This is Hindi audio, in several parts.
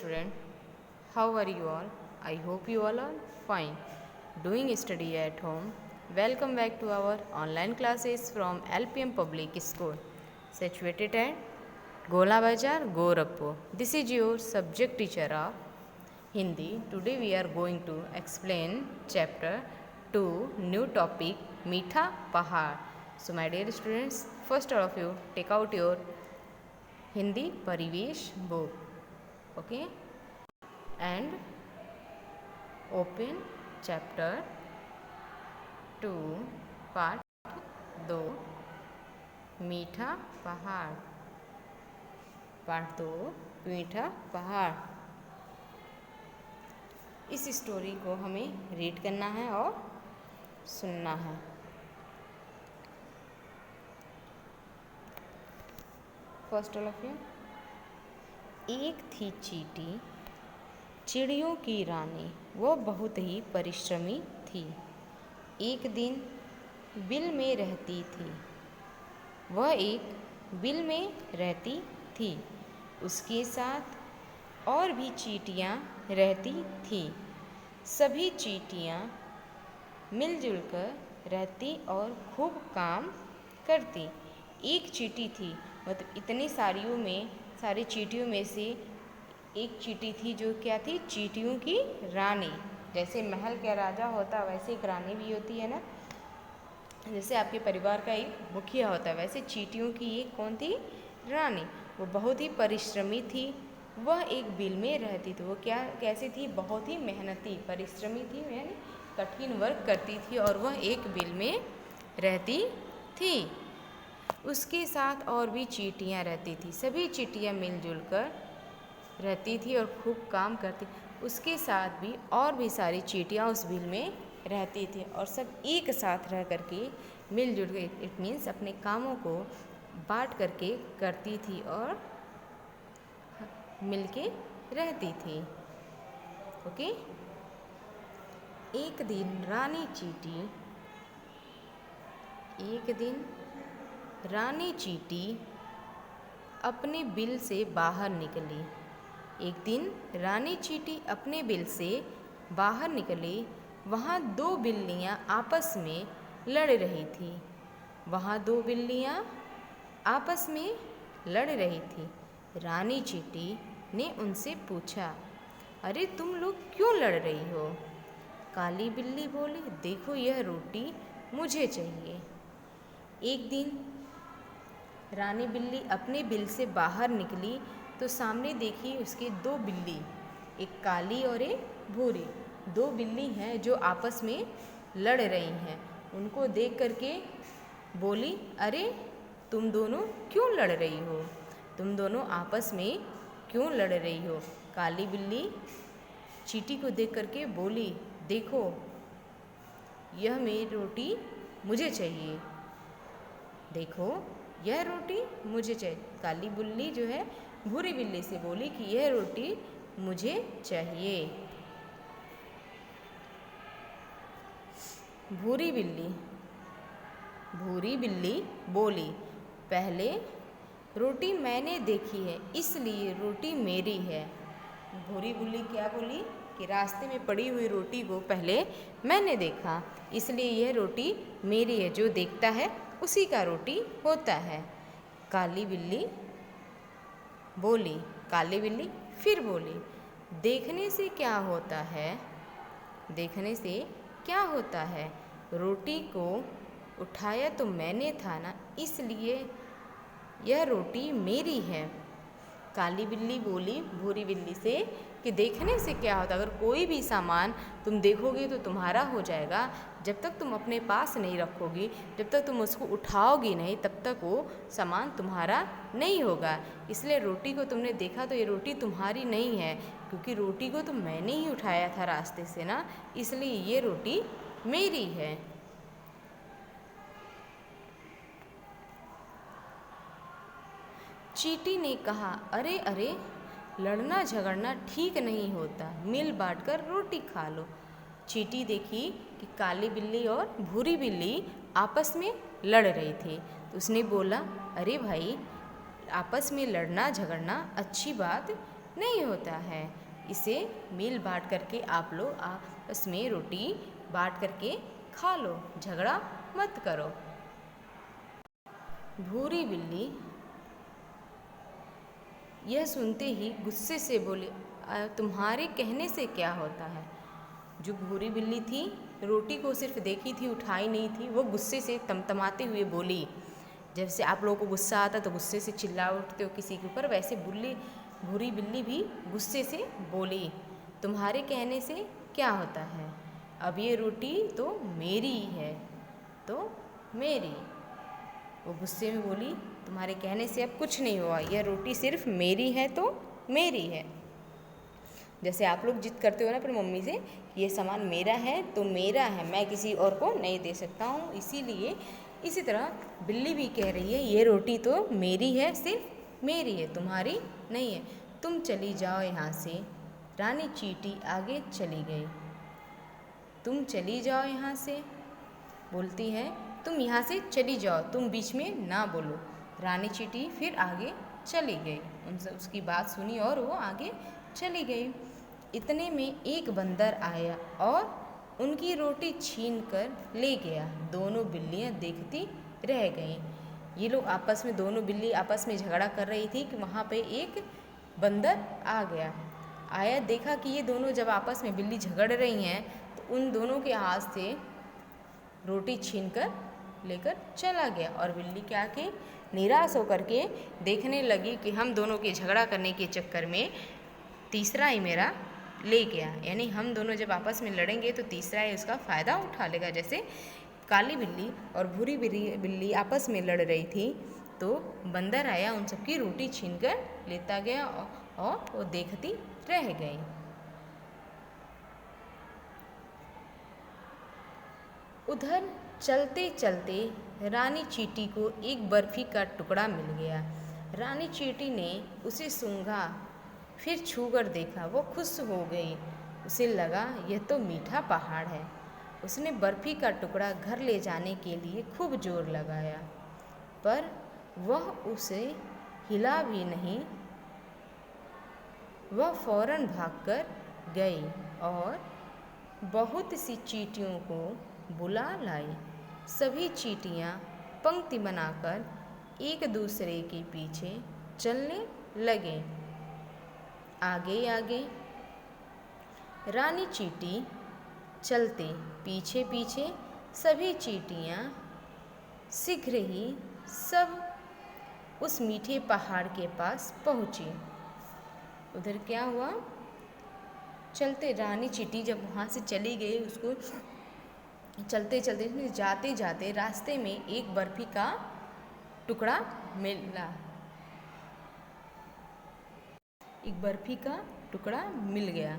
student, how are you all? I hope you all are fine. Doing study at home. Welcome back to our online classes from LPM Public School, situated at Gola Bazar, Gorakhpur. This is your subject teacher of Hindi. Today we are going to explain chapter 2, new topic, Meetha Pahad. So my dear students, first all of you take out your Hindi Parivesh book, okay, and open chapter 2 part 2 मीठा पहाड़, पार्ट 2 मीठा पहाड़। इस स्टोरी को हमें रीड करना है और सुनना है। फर्स्ट ऑल ऑफ यू, एक थी चींटी, चिड़ियों की रानी, वो बहुत ही परिश्रमी थी। एक दिन बिल में रहती थी। वह एक बिल में रहती थी। उसके साथ और भी चींटियाँ रहती थी। सभी चींटियाँ मिलजुल कर रहती और खूब काम करती। एक चींटी थी, मतलब इतनी सारी चींटियों में से एक चींटी थी जो क्या थी, चींटियों की रानी। जैसे महल का राजा होता है वैसे एक रानी भी होती है ना, जैसे आपके परिवार का एक मुखिया होता है, वैसे चींटियों की एक कौन थी, रानी। वो बहुत ही परिश्रमी थी। वह एक बिल में रहती थी। वो कैसी थी, बहुत ही मेहनती परिश्रमी थी, यानी कठिन वर्क करती थी और वह एक बिल में रहती थी। उसके साथ और भी चींटियाँ रहती थी। सभी चींटियाँ मिलजुल कर रहती थी और खूब काम करती। उसके साथ भी और भी सारी चींटियाँ उस बिल में रहती थी और सब एक साथ रह करके मिलजुल के, इट मीन्स अपने कामों को बांट करके करती थी और मिलके रहती थी। ओके। एक दिन रानी चींटी अपने बिल से बाहर निकली। एक दिन रानी चींटी अपने बिल से बाहर निकली। वहाँ दो बिल्लियाँ आपस में लड़ रही थी। रानी चींटी ने उनसे पूछा, अरे तुम लोग क्यों लड़ रही हो? काली बिल्ली बोली, देखो यह रोटी मुझे चाहिए। एक दिन रानी बिल्ली अपने बिल से बाहर निकली तो सामने देखी उसके दो बिल्ली, एक काली और एक भूरी। दो बिल्ली हैं जो आपस में लड़ रही हैं। उनको देख करके बोली, अरे तुम दोनों क्यों लड़ रही हो? तुम दोनों आपस में क्यों लड़ रही हो? काली बिल्ली चींटी को देख करके बोली, देखो यह मेरी रोटी मुझे चाहिए। देखो यह रोटी मुझे चाहिए। काली बिल्ली जो है भूरी बिल्ली से बोली कि यह रोटी मुझे चाहिए। भूरी बिल्ली बोली, पहले रोटी मैंने देखी है इसलिए रोटी मेरी है। भूरी बिल्ली क्या बोली कि रास्ते में पड़ी हुई रोटी को पहले मैंने देखा इसलिए यह रोटी मेरी है। जो देखता है उसी का रोटी होता है। काली बिल्ली फिर बोली, देखने से क्या होता है? रोटी को उठाया तो मैंने था ना, इसलिए यह रोटी मेरी है। काली बिल्ली बोली भूरी बिल्ली से कि देखने से क्या होता, अगर कोई भी सामान तुम देखोगी तो तुम्हारा हो जाएगा। जब तक तुम अपने पास नहीं रखोगी, जब तक तुम उसको उठाओगी नहीं, तब तक वो सामान तुम्हारा नहीं होगा। इसलिए रोटी को तुमने देखा तो ये रोटी तुम्हारी नहीं है, क्योंकि रोटी को तो मैंने ही उठाया था रास्ते से ना, इसलिए ये रोटी मेरी है। चींटी ने कहा, अरे अरे, लड़ना झगड़ना ठीक नहीं होता, मिल बांट कर रोटी खा लो। चींटी देखी कि काली बिल्ली और भूरी बिल्ली आपस में लड़ रही थी, तो उसने बोला, अरे भाई, आपस में लड़ना झगड़ना अच्छी बात नहीं होता है। इसे मिल बांट करके आप लोग आपस में रोटी बांट करके खा लो, झगड़ा मत करो। भूरी बिल्ली यह सुनते ही गुस्से से बोली, तुम्हारे कहने से क्या होता है?" जो भूरी बिल्ली थी, रोटी को सिर्फ देखी थी, उठाई नहीं थी, वो गुस्से से तमतमाते हुए बोली। जैसे आप लोगों को गुस्सा आता तो गुस्से से चिल्ला उठते हो किसी के ऊपर, वैसे भूरी बिल्ली भी गुस्से से बोली, तुम्हारे कहने से क्या होता है? अब ये रोटी तो मेरी है, तो मेरी। वो गुस्से में बोली, तुम्हारे कहने से अब कुछ नहीं हुआ, यह रोटी सिर्फ मेरी है तो मेरी है। जैसे आप लोग जिद करते हो ना अपनी मम्मी से, ये सामान मेरा है तो मेरा है, मैं किसी और को नहीं दे सकता हूँ, इसीलिए इसी तरह बिल्ली भी कह रही है, ये रोटी तो मेरी है, सिर्फ मेरी है, तुम्हारी नहीं है, तुम चली जाओ यहाँ से। रानी चींटी आगे चली गई। तुम चली जाओ यहाँ से, बोलती है, तुम यहाँ से चली जाओ, तुम बीच में ना बोलो। रानी चींटी फिर आगे चली गई, उनसे उसकी बात सुनी और वो आगे चली गई। इतने में एक बंदर आया और उनकी रोटी छीन कर ले गया। दोनों बिल्लियाँ देखती रह गईं। ये लोग आपस में, दोनों बिल्ली आपस में झगड़ा कर रही थी कि वहाँ पे एक बंदर आ गया। आया, देखा कि ये दोनों जब आपस में बिल्ली झगड़ रही हैं तो उन दोनों के हाथ से रोटी छीन कर लेकर चला गया। और बिल्ली क्या कि निराश होकर के देखने लगी कि हम दोनों के झगड़ा करने के चक्कर में तीसरा ही मेरा ले गया, यानी हम दोनों जब आपस में लड़ेंगे तो तीसरा ही उसका फ़ायदा उठा लेगा। जैसे काली बिल्ली और भूरी बिल्ली आपस में लड़ रही थी तो बंदर आया, उन सबकी रोटी छीन कर लेता गया और वो देखती रह गई। उधर चलते चलते रानी चींटी को एक बर्फ़ी का टुकड़ा मिल गया। रानी चींटी ने उसे सूंघा, फिर छू कर देखा, वो खुश हो गई। उसे लगा यह तो मीठा पहाड़ है। उसने बर्फ़ी का टुकड़ा घर ले जाने के लिए खूब जोर लगाया, पर वह उसे हिला भी नहीं। वह फौरन भागकर गई और बहुत सी चींटियों को बुला लाई। सभी चींटियाँ पंक्ति बनाकर एक दूसरे के पीछे चलने लगे। आगे आगे रानी चींटी चलते पीछे पीछे, सभी चींटियाँ शीघ्र ही सब उस मीठे पहाड़ के पास पहुँची। उधर क्या हुआ, चलते रानी चींटी जब वहाँ से चली गई, उसको चलते चलते जाते जाते रास्ते में एक बर्फ़ी का टुकड़ा मिला। एक बर्फ़ी का टुकड़ा मिल गया।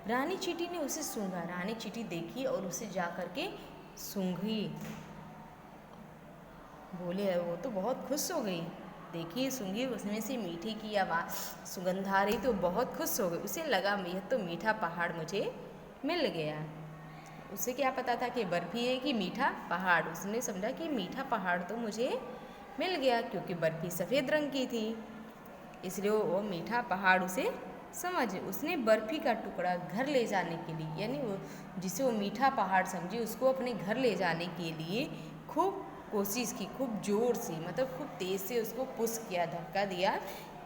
रानी चींटी ने उसे सूंघा। रानी चींटी देखी और उसे जा कर के सूंघी। बोले, वो तो बहुत खुश हो गई। देखी, सूंघी, उसमें से मीठे की आवाज़ सुगंध आ रही तो बहुत खुश हो गई। उसे लगा यह तो मीठा पहाड़ मुझे मिल गया। उसे क्या पता था कि बर्फ़ी है कि मीठा पहाड़। उसने समझा कि मीठा पहाड़ तो मुझे मिल गया, क्योंकि बर्फ़ी सफ़ेद रंग की थी, इसलिए वो मीठा पहाड़ उसे समझ। उसने बर्फ़ी का टुकड़ा घर ले जाने के लिए, यानी वो जिसे वो मीठा पहाड़ समझी, उसको अपने घर ले जाने के लिए खूब कोशिश की, खूब ज़ोर से, मतलब खूब तेज़ से उसको पुश किया, धक्का दिया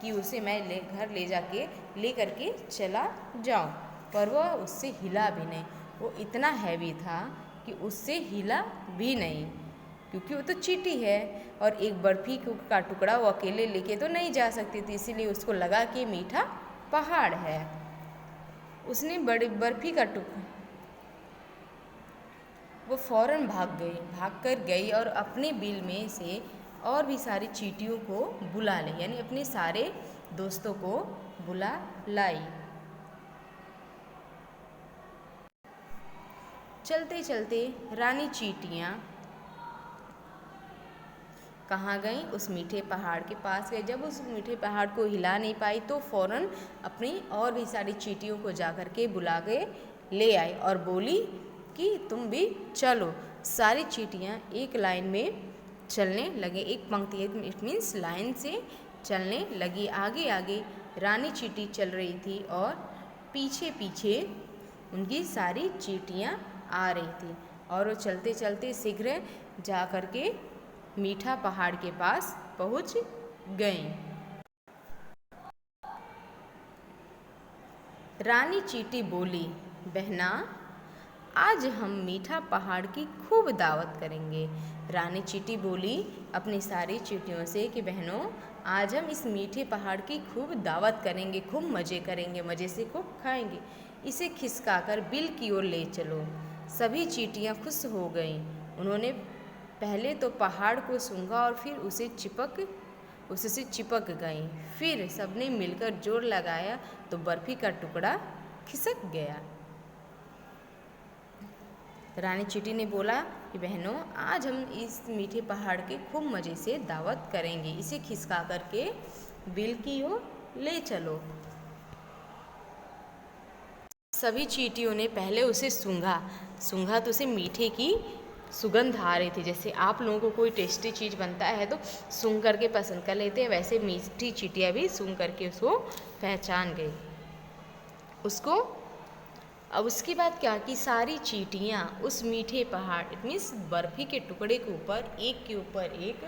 कि उसे मैं घर ले करके चला जाऊं। पर वह उससे हिला भी नहीं। वो इतना हैवी था कि उससे हिला भी नहीं, क्योंकि वो तो चींटी है और एक बर्फ़ी का टुकड़ा वो अकेले लेके तो नहीं जा सकती थी, इसीलिए उसको लगा कि मीठा पहाड़ है। उसने बड़ी बर्फ़ी का टुकड़ा, वो फ़ौरन भाग कर गई और अपने बिल में से और भी सारी चींटियों को बुला ली, यानी अपने सारे दोस्तों को बुला लाई। चलते चलते रानी चींटियाँ कहाँ गई, उस मीठे पहाड़ के पास गई। जब उस मीठे पहाड़ को हिला नहीं पाई तो फ़ौरन अपनी और भी सारी चींटियों को जा कर के बुला के ले आई और बोली कि तुम भी चलो। सारी चींटियाँ एक लाइन में चलने लगे, एक पंक्ति, इट मीन्स लाइन से चलने लगी। आगे आगे रानी चींटी चल रही थी और पीछे पीछे उनकी सारी चींटियाँ आ रही थी और वो चलते चलते शीघ्र जा कर के मीठा पहाड़ के पास पहुँच गईं। रानी चींटी बोली, बहना, आज हम मीठा पहाड़ की खूब दावत करेंगे। रानी चींटी बोली अपनी सारी चींटियों से कि बहनों, आज हम इस मीठे पहाड़ की खूब दावत करेंगे, खूब मज़े करेंगे, मज़े से खूब खाएंगे। इसे खिसकाकर बिल की ओर ले चलो। सभी चींटियां खुश हो गईं। उन्होंने पहले तो पहाड़ को सूंघा और फिर उससे चिपक गईं। फिर सबने मिलकर जोर लगाया तो बर्फी का टुकड़ा खिसक गया। रानी चींटी ने बोला कि बहनों, आज हम इस मीठे पहाड़ के खूब मज़े से दावत करेंगे। इसे खिसका करके बिल की ओर ले चलो। सभी चींटियों ने पहले उसे सूंघा तो उसे मीठे की सुगंध आ रही थी। जैसे आप लोगों को कोई टेस्टी चीज़ बनता है तो सूंघ करके पसंद कर लेते हैं, वैसे मीठी चींटियाँ भी सूंघ करके उसको पहचान गई। अब उसके बाद क्या कि सारी चींटियाँ उस मीठे पहाड़ मीन्स बर्फी के टुकड़े के ऊपर एक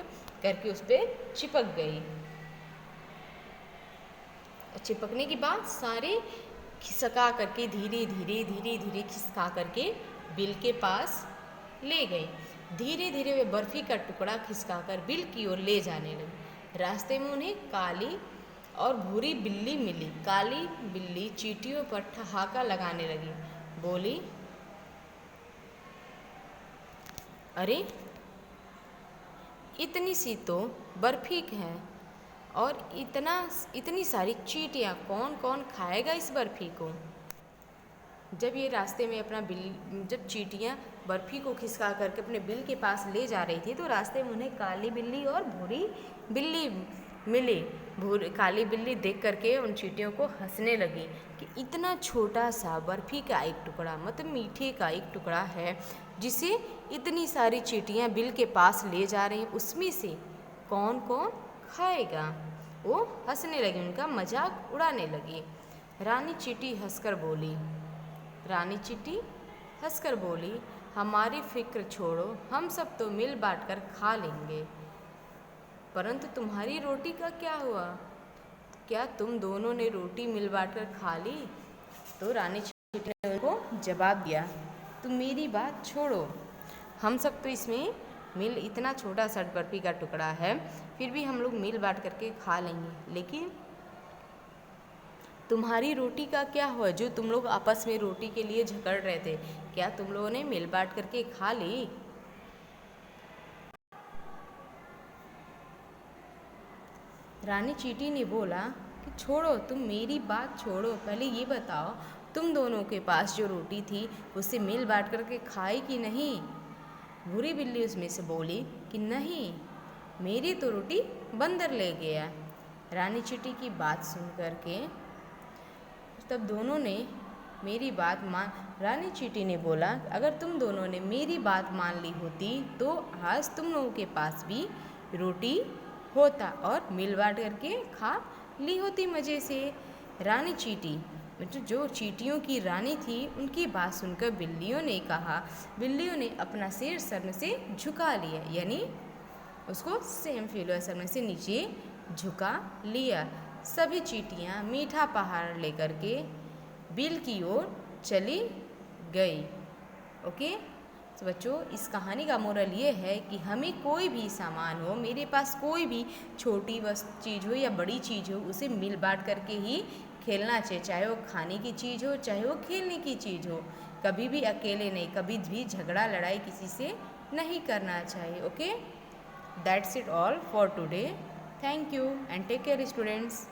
करके उस पर चिपक गई। चिपकने के बाद सारे खिसका करके धीरे धीरे खिसका करके बिल के पास ले गए। धीरे धीरे वे बर्फी का टुकड़ा खिसकाकर बिल की ओर ले जाने लगे। रास्ते में उन्हें काली और भूरी बिल्ली मिली। काली बिल्ली चींटियों पर ठहाका लगाने लगी। बोली, अरे, इतनी सी तो बर्फी है और इतनी सारी चींटियाँ, कौन कौन खाएगा इस बर्फी को। जब ये रास्ते में जब चींटियाँ बर्फी को खिसका करके अपने बिल के पास ले जा रही थी तो रास्ते में उन्हें काली बिल्ली और भूरी बिल्ली मिली। काली बिल्ली देख करके उन चींटियों को हंसने लगी कि इतना छोटा सा बर्फी का एक टुकड़ा, मतलब मीठे का एक टुकड़ा है, जिसे इतनी सारी चींटियाँ बिल के पास ले जा रही हैं, उसमें से कौन कौन खाएगा। वो हंसने लगी, उनका मजाक उड़ाने लगी। रानी चींटी हंसकर बोली, हमारी फिक्र छोड़ो, हम सब तो मिल बांट कर खा लेंगे। परंतु तुम्हारी रोटी का क्या हुआ? क्या तुम दोनों ने रोटी मिल बांट कर खा ली? तो रानी चींटी ने उनको जवाब दिया, तुम मेरी बात छोड़ो, हम सब तो इसमें इतना छोटा सा बर्फी का टुकड़ा है, फिर भी हम लोग मिल बांट करके खा लेंगे, लेकिन तुम्हारी रोटी का क्या हुआ? जो तुम लोग आपस में रोटी के लिए झगड़ रहे थे, क्या तुम लोगों ने मिल बांट करके खा ली? रानी चींटी ने बोला कि छोड़ो, तुम मेरी बात छोड़ो, पहले ये बताओ तुम दोनों के पास जो रोटी थी उससे मिल बांट करके खाई कि नहीं? भूरी बिल्ली उसमें से बोली कि नहीं, मेरी तो रोटी बंदर ले गया। रानी चींटी की बात सुन करके तब दोनों ने मेरी बात रानी चींटी ने बोला, अगर तुम दोनों ने मेरी बात मान ली होती तो आज तुम लोगों के पास भी रोटी होता और मिल बांट करके खा ली होती मज़े से। रानी चींटी जो चींटियों की रानी थी, उनकी बात सुनकर बिल्लियों ने अपना सिर सर में से झुका लिया, यानी उसको सेम फील हुआ, सर में से नीचे झुका लिया। सभी चींटियाँ मीठा पहाड़ लेकर के बिल की ओर चली गई। ओके, तो बच्चों, इस कहानी का मोरल ये है कि हमें कोई भी सामान हो, मेरे पास कोई भी छोटी चीज़ हो या बड़ी चीज़ हो, उसे मिल बांट करके ही खेलना चाहिए, चाहे वो खाने की चीज़ हो, चाहे वो खेलने की चीज़ हो। कभी भी अकेले नहीं, कभी भी झगड़ा लड़ाई किसी से नहीं करना चाहिए। Okay, that's it all for today. Thank you and take care students.